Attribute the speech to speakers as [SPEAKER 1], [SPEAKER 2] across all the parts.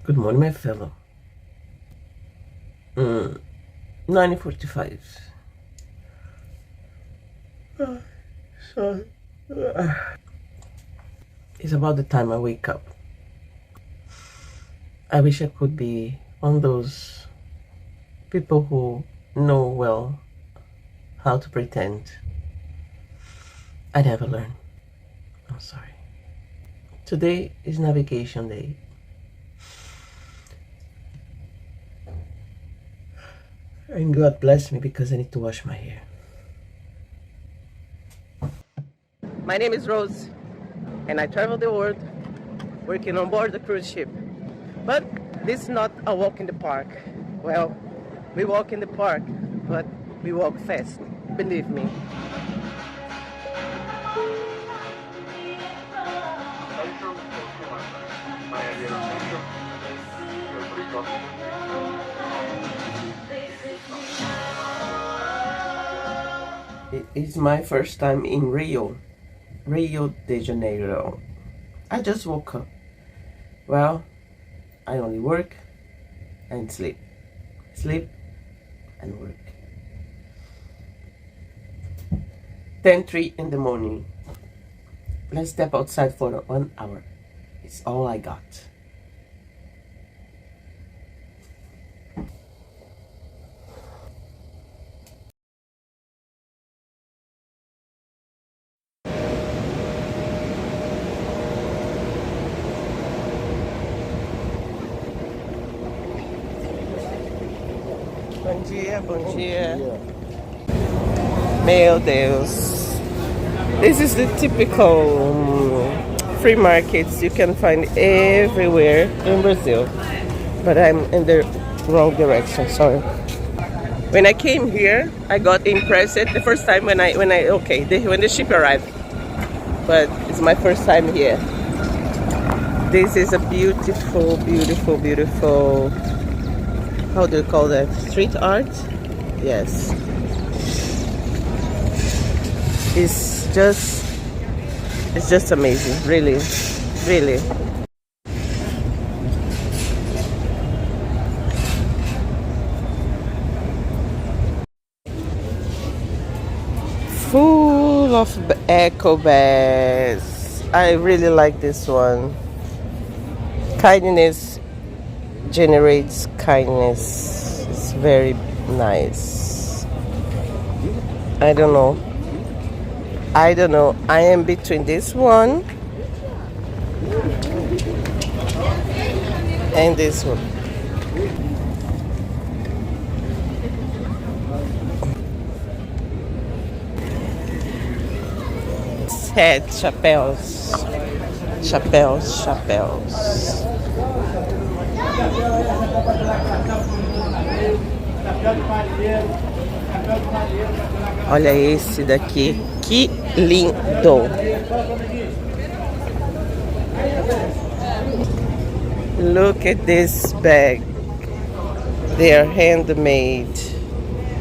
[SPEAKER 1] Good morning, my fellow. 9:45. Sorry. It's about the time I wake up. I wish I could be one of those people who know well how to pretend. I never learn. I'm sorry. Today is navigation day. And God bless me because I need to wash my hair. My name is Rose, and I travel the world working on board the cruise ship. But this is not a walk in the park. Well, we walk in the park, but we walk fast, believe me. It is my first time in Rio de Janeiro. I just woke up. Well, I only work and sleep and work. 10:03 in the morning. Let's step outside for 1 hour. It's all I got. Bom dia, bom dia. Meu Deus. This is the typical free markets you can find everywhere in Brazil. But I'm in the wrong direction, sorry. When I came here, I got impressed the first time when the ship arrived. But it's my first time here. This is a beautiful, beautiful, beautiful, how do you call that? Street art? Yes. It's just amazing, really, really. Full of eco bags. I really like this one. Kindness generates kindness. It's very nice. I don't know. I am between this one and this one. Head chapéus. Olha esse daqui, que lindo! Look at this bag. They are handmade.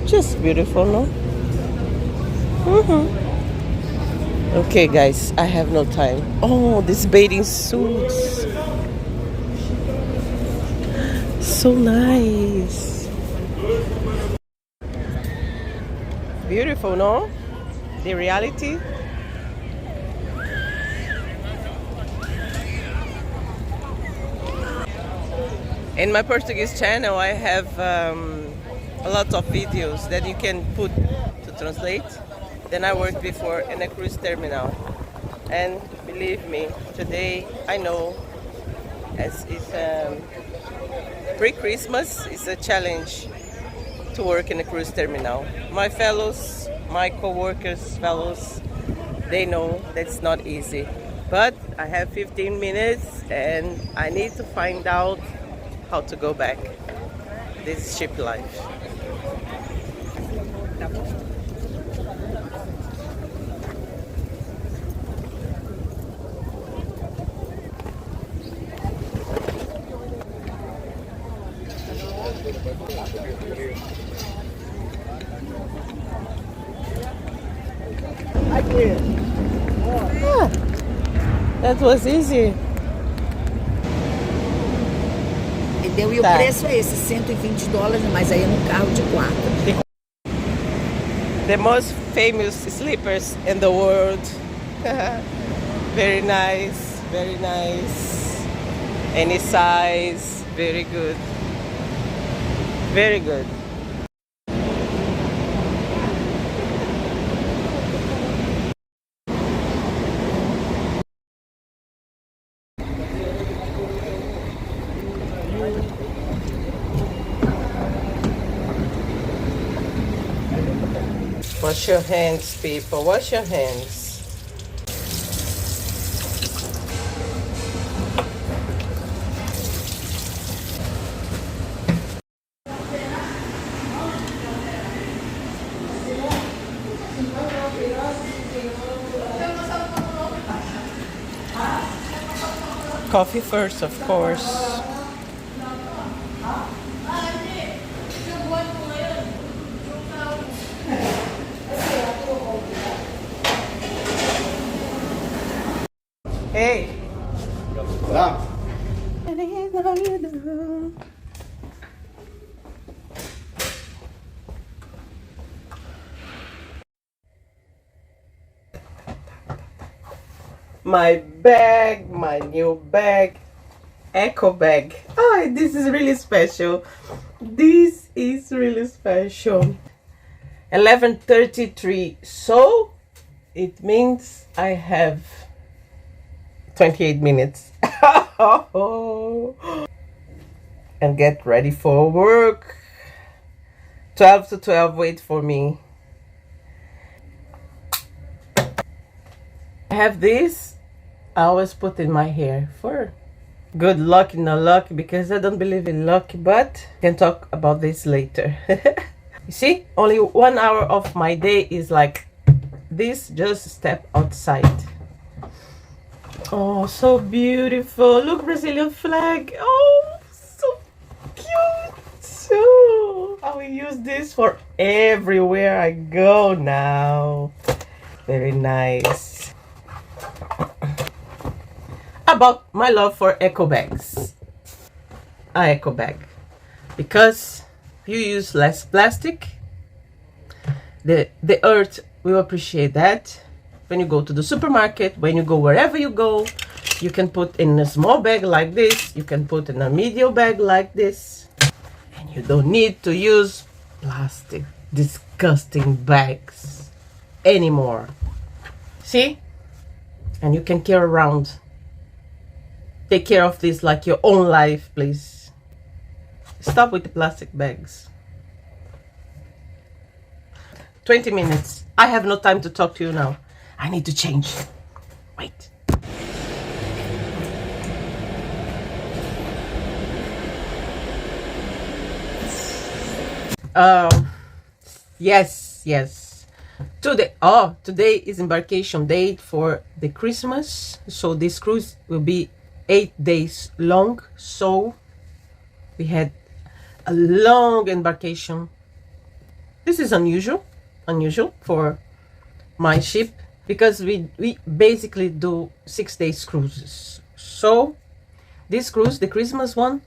[SPEAKER 1] Just beautiful, no? Okay, guys, I have no time. Oh, these bathing suits. So nice. Beautiful, no? The reality. In my Portuguese channel, I have a lot of videos that you can put to translate. Then I worked before in a cruise terminal, and believe me, today I know as it's pre-Christmas, it's a challenge to work in a cruise terminal. My fellows, my co-workers, fellows, they know that's not easy. But I have 15 minutes and I need to find out how to go back. This is ship life. Ah, that was easy.
[SPEAKER 2] Entendeu? E o preço é esse, $120, mas aí é num carro de 4.
[SPEAKER 1] The most famous slippers in the world. Very nice, very nice. Any size, very good. Very good. Wash your hands, people. Wash your hands. Coffee first, of course. Hey.
[SPEAKER 3] Tá?
[SPEAKER 1] My bag, my new bag, eco bag. Oh, this is really special. This is really special. 11:33. So it means I have 28 minutes. And get ready for work. 12 to 12, wait for me. I have this. I always put in my hair for good luck, no luck, because I don't believe in luck, but I can talk about this later. You see, only 1 hour of my day is like this, just step outside. Oh, so beautiful. Look, Brazilian flag. Oh, so cute. So I will use this for everywhere I go now. Very nice. About my love for eco bags. A eco bag. Because you use less plastic, the earth will appreciate that. When you go to the supermarket, when you go wherever you go, you can put in a small bag like this, you can put in a medium bag like this, and you don't need to use plastic disgusting bags anymore. See? And you can carry around. Take care of this like your own life, please. Stop with the plastic bags. 20 minutes. I have no time to talk to you now. I need to change. Wait. Yes. Today is embarkation date for the Christmas. So this cruise will be 8 days long. So we had a long embarkation. This is unusual for my ship, because we basically do 6 days cruises. So this cruise, the Christmas one,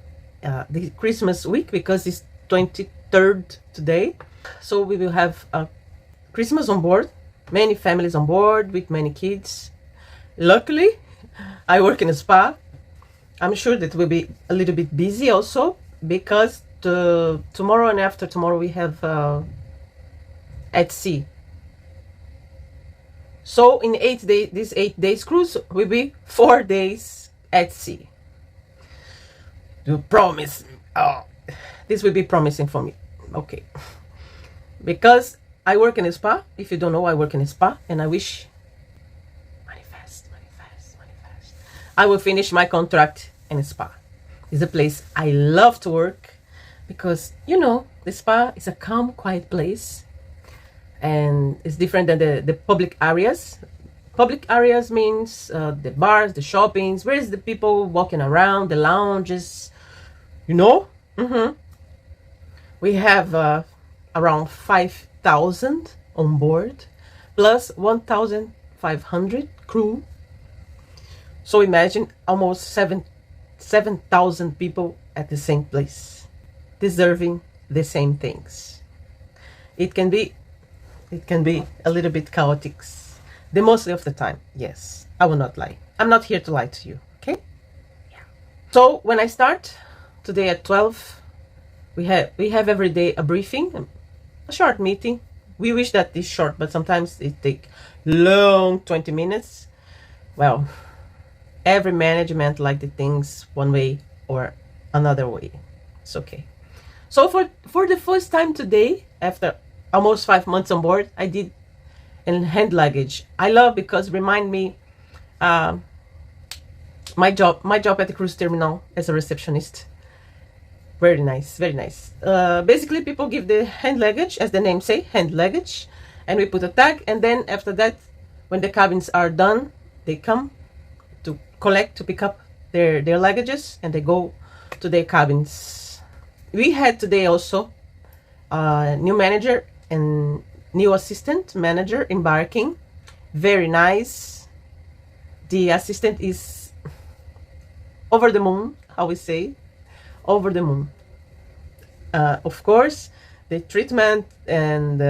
[SPEAKER 1] the Christmas week, because it's 23rd today, so we will have a Christmas on board, many families on board with many kids. Luckily I work in a spa. I'm sure that we'll be a little bit busy also, because tomorrow and after tomorrow we have at sea. So in this 8 days cruise will be 4 days at sea. You promise? Oh, this will be promising for me. Okay. Because I work in a spa. If you don't know, I work in a spa, and I wish, manifest. I will finish my contract in a spa. It's a place I love to work, because, you know, the spa is a calm, quiet place. And it's different than the public areas. Public areas means the bars, the shoppings, where is the people walking around, the lounges, you know? We have around 5,000 on board, plus 1,500 crew. So imagine almost 7,000 people at the same place, deserving the same things. It can be a little bit chaotic, the mostly of the time. Yes, I will not lie. I'm not here to lie to you, okay? Yeah. So when I start today at 12, we have every day a briefing, a short meeting. We wish that it's short, but sometimes it take long 20 minutes. Well, every management like the things one way or another way. It's okay. So for the first time today, after almost 5 months on board, I did in hand luggage. I love because remind me my job at the cruise terminal as a receptionist. Very nice, very nice. Basically, people give the hand luggage, as the name say, hand luggage, and we put a tag, and then after that, when the cabins are done, they come to collect, to pick up their luggages, and they go to their cabins. We had today also a new manager and new assistant manager embarking. Very nice. The assistant is over the moon, how we say, over the moon. Of course, the treatment and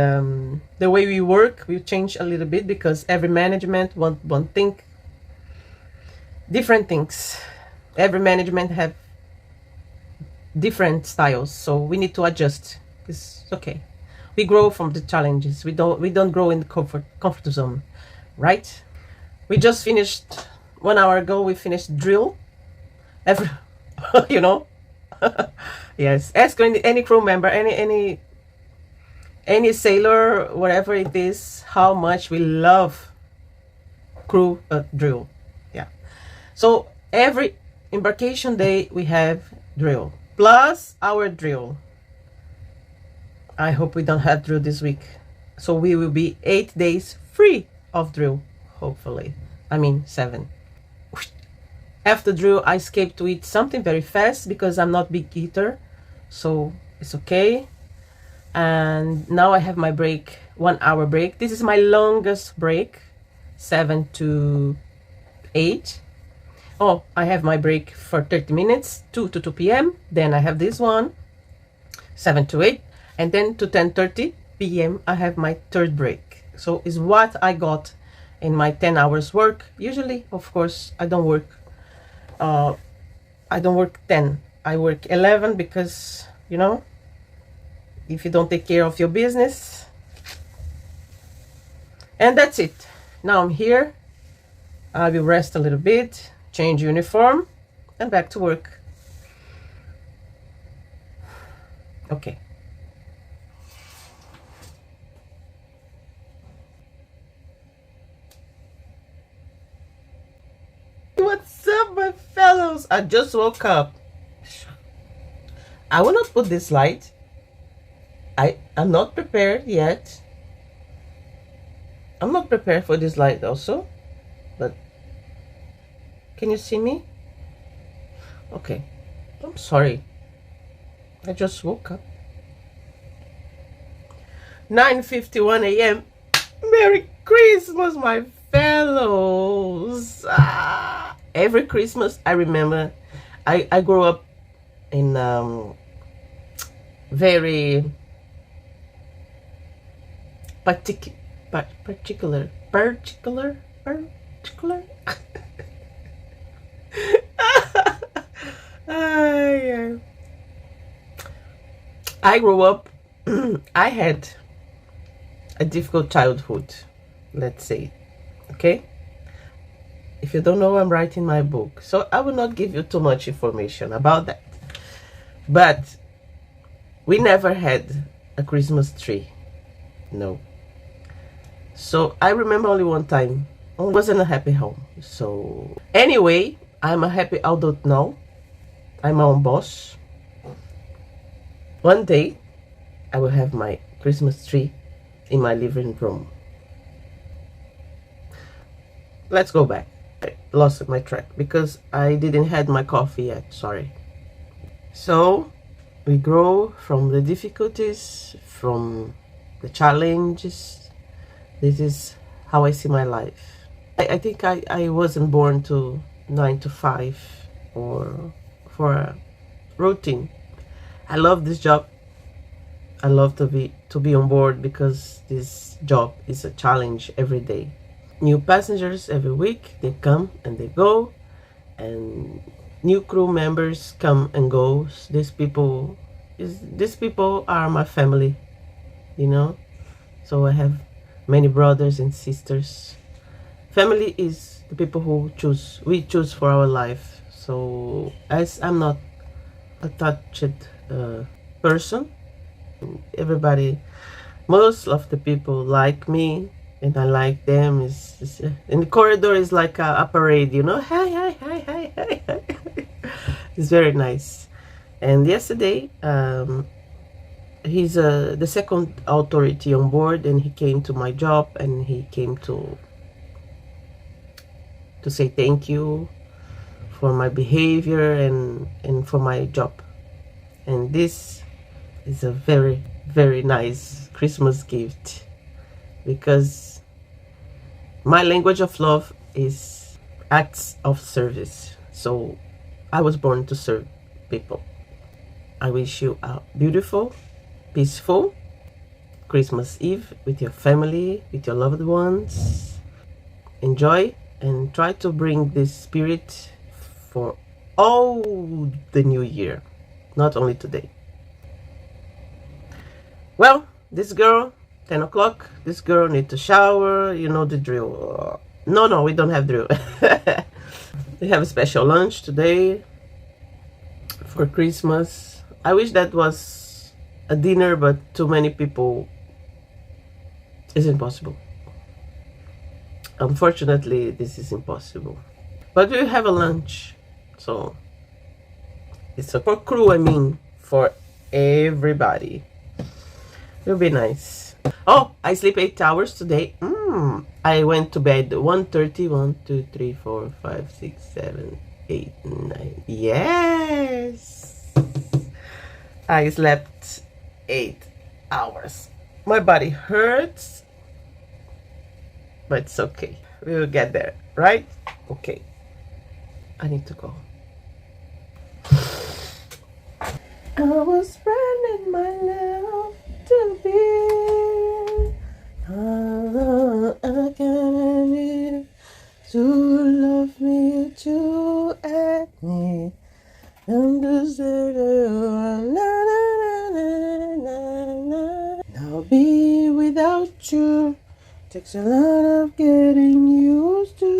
[SPEAKER 1] the way we work will change a little bit because every management want think different things. Every management have different styles, so we need to adjust. It's okay. We grow from the challenges. We don't grow in the comfort zone, right? We just finished 1 hour ago. We finished drill. You know. Yes, ask any crew member, any sailor, whatever it is, how much we love crew drill. Yeah. So every embarkation day we have drill plus our drill. I hope we don't have drill this week, so we will be 8 days free of drill, hopefully. I mean 7. After drill, I escape to eat something very fast because I'm not big eater, so it's okay. And now I have my break, 1 hour break. This is my longest break, 7 to 8. Oh, I have my break for 30 minutes, 2 to 2 p.m. Then I have this one, 7 to 8. And then to 10:30 p.m. I have my third break. So is what I got in my 10 hours work. Usually, of course, I don't work 10. I work 11 because, you know, if you don't take care of your business. And that's it. Now I'm here. I will rest a little bit, change uniform, and back to work. Okay. What's up, my fellows? I just woke up. I will not put this light. I'm not prepared yet. I'm not prepared for this light also. But can you see me? Okay. I'm sorry. I just woke up. 9:51 a.m. Merry Christmas, my fellows. Every Christmas I remember I grew up in very particular I grew up I had a difficult childhood, let's say. Okay, if you don't know, I'm writing my book, so I will not give you too much information about that. But we never had a Christmas tree, no. So I remember only one time. I wasn't a happy home. So anyway, I'm a happy adult now. I'm my own boss. One day I will have my Christmas tree in my living room. Let's go back. I lost my track because I didn't had my coffee yet, sorry. So we grow from the difficulties, from the challenges. This is how I see my life. I think I wasn't born to 9 to 5 or for a routine. I love this job. I love to be on board because this job is a challenge every day. New passengers every week, they come and they go, and new crew members come and go. These people are my family, you know. So I have many brothers and sisters. Family is the people who we choose for our life. So as I'm not a touched person, everybody, most of the people like me and I like them. In the corridor is like a parade, you know. Hi, hi, hi, hi, hi, hi. It's very nice. And yesterday, he's the second authority on board, and he came to my job and he came to say thank you for my behavior and for my job. And this is a very, very nice Christmas gift, because my language of love is acts of service. So I was born to serve people. I wish you a beautiful, peaceful Christmas Eve with your family, with your loved ones. Enjoy and try to bring this spirit for all the new year, not only today. Well, this girl, 10 o'clock, this girl need to shower, you know the drill. No, we don't have drill. We have a special lunch today for Christmas. I wish that was a dinner, but too many people, it's impossible. Unfortunately, this is impossible. But we have a lunch, so it's for crew, I mean, for everybody. It'll be nice. Oh, I sleep 8 hours today. I went to bed 1:30. 1, 2, 3, 4, 5, 6, 7, 8, 9. Yes! I slept 8 hours. My body hurts, but it's okay. We will get there, right? Okay. I need to go. I was spreading my love to be. I can't live to love me, to act me. And to say I'll be without you. Takes a lot of getting used to.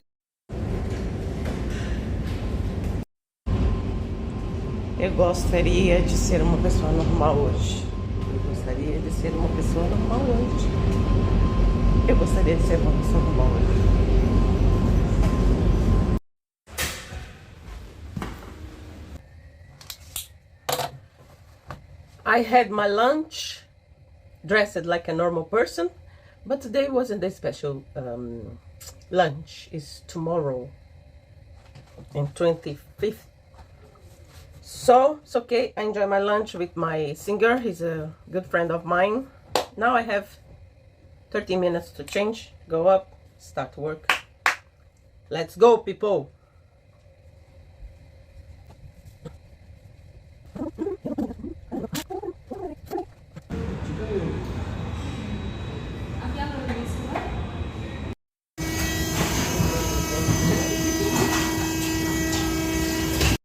[SPEAKER 1] Eu gostaria de ser uma pessoa normal hoje. Eu gostaria de ser uma pessoa normal hoje. Eu gostaria de ser uma pessoa normal hoje. I had my lunch, dressed like a normal person, but today wasn't a special lunch. It's tomorrow, and 25th. So it's okay. I enjoy my lunch with my singer. He's a good friend of mine. Now I have 30 minutes to change, go up, start work. Let's go, people.